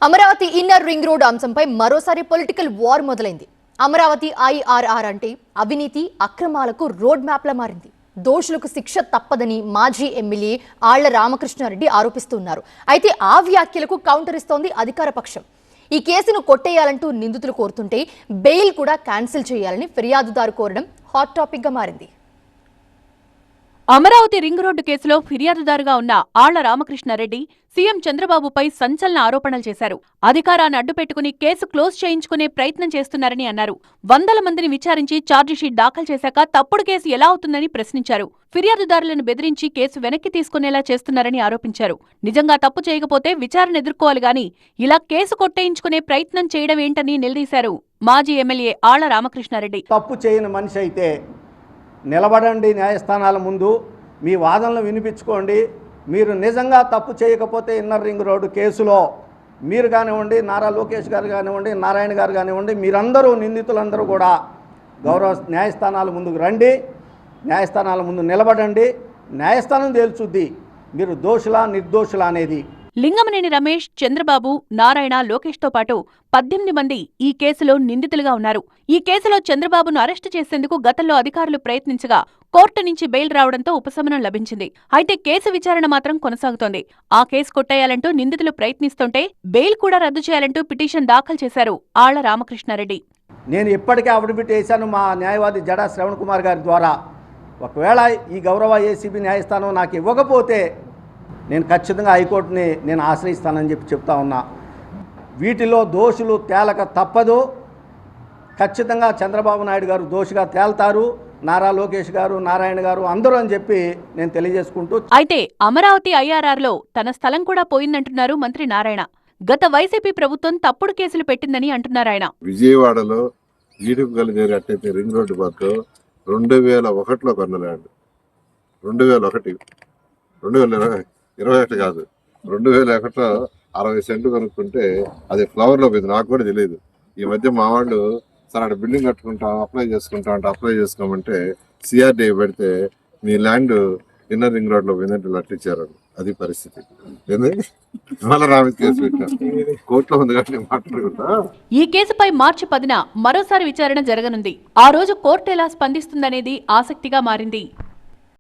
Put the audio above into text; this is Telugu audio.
అమరావతి ఇన్నర్ రింగ్ రోడ్ అంశంపై మరోసారి పొలిటికల్ వార్ మొదలైంది. అమరావతి ఐఆర్ఆర్ అంటే అవినీతి అక్రమాలకు రోడ్ మ్యాప్లా మారింది. దోషులకు శిక్ష తప్పదని మాజీ ఎమ్మెల్యే ఆళ్ల రామకృష్ణారెడ్డి ఆరోపిస్తున్నారు. అయితే ఆ వ్యాఖ్యలకు కౌంటర్ ఇస్తోంది అధికార పక్షం. ఈ కేసును కొట్టేయాలంటూ నిందితులు కోరుతుంటే బెయిల్ కూడా క్యాన్సిల్ చేయాలని ఫిర్యాదుదారు కోరడం హాట్ టాపిక్ గా మారింది. అమరావతి రింగ్ రోడ్డు కేసులో ఫిర్యాదుదారుగా ఉన్న ఆళ్ల రామకృష్ణారెడ్డి సీఎం చంద్రబాబుపై సంచలన ఆరోపణలు చేశారు. అధికారాన్ని అడ్డుపెట్టుకుని కేసు క్లోజ్ చేయించుకునే ప్రయత్నం చేస్తున్నారని అన్నారు. వందల మందిని విచారించి ఛార్జిషీట్ దాఖలు చేశాక తప్పుడు కేసు ఎలా అవుతుందని ప్రశ్నించారు. ఫిర్యాదుదారులను బెదిరించి కేసు వెనక్కి తీసుకునేలా చేస్తున్నారని ఆరోపించారు. నిజంగా తప్పు చేయకపోతే విచారణ ఎదుర్కోవాలి గాని ఇలా కేసు కొట్టేయించుకునే ప్రయత్నం చేయడం ఏంటని నిలదీశారు మాజీ ఎమ్మెల్యే ఆళ్ల రామకృష్ణారెడ్డి. తప్పు చేయని మనిషి అయితే నిలబడండి, న్యాయస్థానాల ముందు మీ వాదనలు వినిపించుకోండి. మీరు నిజంగా తప్పు చేయకపోతే ఇన్నర్ రింగ్ రోడ్డు కేసులో మీరు కానివ్వండి, నారా లోకేష్ గారు కానివ్వండి, నారాయణ గారు కానివ్వండి, మీరందరూ నిందితులందరూ కూడా గౌరవ న్యాయస్థానాల ముందుకు రండి, న్యాయస్థానాల ముందు నిలబడండి. న్యాయస్థానం తేల్చుద్ది మీరు దోషులా నిర్దోషులా అనేది. లింగమనేని రమేష్, చంద్రబాబు, నారాయణ, లోకేష్తో పాటు 18 మంది ఈ కేసులో నిందితులుగా ఉన్నారు. ఈ కేసులో చంద్రబాబును అరెస్టు చేసేందుకు గతంలో అధికారులు ప్రయత్నించగా కోర్టు నుంచి బెయిల్ రావడంతో ఉపశమనం లభించింది. అయితే కేసు విచారణ మాత్రం కొనసాగుతోంది. ఆ కేసు కొట్టేయాలంటూ నిందితులు ప్రయత్నిస్తుంటే బెయిల్ కూడా రద్దు చేయాలంటూ పిటిషన్ దాఖలు చేశారు ఆళ్ల రామకృష్ణారెడ్డి. నేను ఇప్పటికే అఫిడవిట్ వేశాను మా న్యాయవాది జడా శ్రవణ్ కుమార్ గారి ద్వారా. ఒకవేళ ఈ గౌరవ ఏసీబీ న్యాయస్థానం నాకు ఇవ్వకపోతే నేను ఖచ్చితంగా హైకోర్టుని నేను ఆశ్రయిస్తానని చెప్తా ఉన్నా. వీటిలో దోషులు తేలక తప్పదు. ఖచ్చితంగా చంద్రబాబు నాయుడు గారు దోషిగా తేల్తారు, నారా లోకేష్ గారు, నారాయణ గారు అందరూ అని చెప్పి నేను తెలియజేసుకుంటూ. అయితే అమరావతి ఐఆర్ఆర్లో తన స్థలం కూడా పోయిందంటున్నారు మంత్రి నారాయణ. గత వైసీపీ ప్రభుత్వం తప్పుడు కేసులు పెట్టిందని అంటున్నారు ఆయన. విజయవాడలో ఈడుపు కలిగేటట్టయితే రింగ్ రోడ్డు పక్క 2001లో కొన్నలాండ్ 2021 కాదు 2001లో 60 సెంట్లు కొనుక్కుంటే అది ఫ్లవర్లో పోయింది. నాకు కూడా తెలియదు. ఈ మధ్య మా వాళ్ళు సరే అక్కడ బిల్డింగ్ కట్టుకుంటాం అప్లై చేసుకుంటాం అంటే అప్లై చేసుకోమంటే సిఆర్డీ పెడితే మీ ల్యాండ్ ఇన్నర్ రింగ్ రోడ్ లో పోయిందంటే లట్టిచ్చారు. అది పరిస్థితి. మళ్ళీ రామి కేసు పెట్టారు, కోర్టులో ఉంది కాబట్టి మాట్లాడుకుంటా. ఈ కేసుపై మార్చి 10న మరోసారి విచారణ జరగనుంది. ఆ రోజు కోర్టు ఎలా స్పందిస్తుందనేది ఆసక్తిగా మారింది.